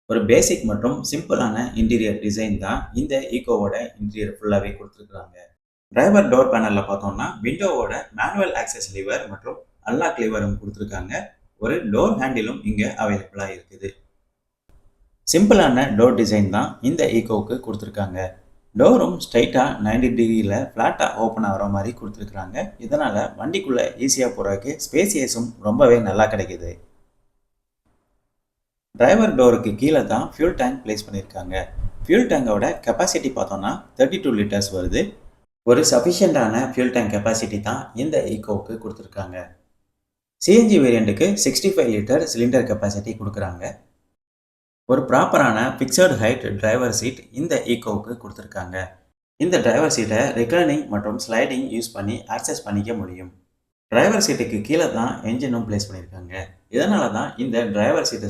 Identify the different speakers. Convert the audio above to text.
Speaker 1: ஒரு பேசிக் மற்றும் சிம்பிளான இன்டீரியர் டிசைன் தான் இந்த ஈகோவோட இன்டீரியர் ஃபுல்லாவே குடுத்துருக்காங்க. டிரைவர் டோர் பேனல்ல பார்த்தோம்னா, விண்டோவோட மேனுவல் ஆக்சஸ் லிவர் மற்றும் அன்லாக் லிவரும் குடுத்துருக்காங்க. ஒரு டோர் ஹேண்டிலும் இங்க அவைலபிளா இருக்குது. சிம்பிளான டோர் டிசைன் தான் இந்த ஈகோவுக்கு குடுத்துருக்காங்க. டோரும் ஸ்ட்ரெயிட்டா 90 டிகிரில ஃப்ளாட்டா ஓப்பன் ஆகுற மாரி குடுத்துருக்காங்க. இதனால வண்டிக்குள்ள ஈஸியா போறதுக்கு ஸ்பேசியஸும் ரொம்பவே நல்லா கிடைக்குது. டிரைவர் டோருக்கு கீழ தான் ஃபியூல் டேங்க் பிளேஸ் பண்ணியிருக்காங்க. ஃபியூல் டேங்கோட கெப்பாசிட்டி பார்த்தோம்னா 32 லிட்டர்ஸ் வருது. ஒரு சஃபிஷியன்டான ஃபியூல் டேங்க் கெப்பாசிட்டி தான் இந்த ஈகோவுக்கு குடுத்துருக்காங்க. சிஎன்ஜி வேரியண்ட்டுக்கு 65 லிட்டர் சிலிண்டர் கெப்பாசிட்டி குடுக்குறாங்க. ஒரு ப்ராப்பரான ஃபிக்ஸட் ஹைட் டிரைவர் சீட் இந்த ஈகோவுக்கு குடுத்துருக்காங்க. இந்த டிரைவர் சீட்டை ரிக்ளைனிங் மற்றும் ஸ்லைடிங் யூஸ் பண்ணி ஆக்சஸ் பண்ணிக்க முடியும். டிரைவர் சீட்டுக்கு கீழ தான் என்ஜினும் பிளேஸ் பண்ணியிருக்காங்க. இதனால தான் இந்த டிரைவர் சீட்டை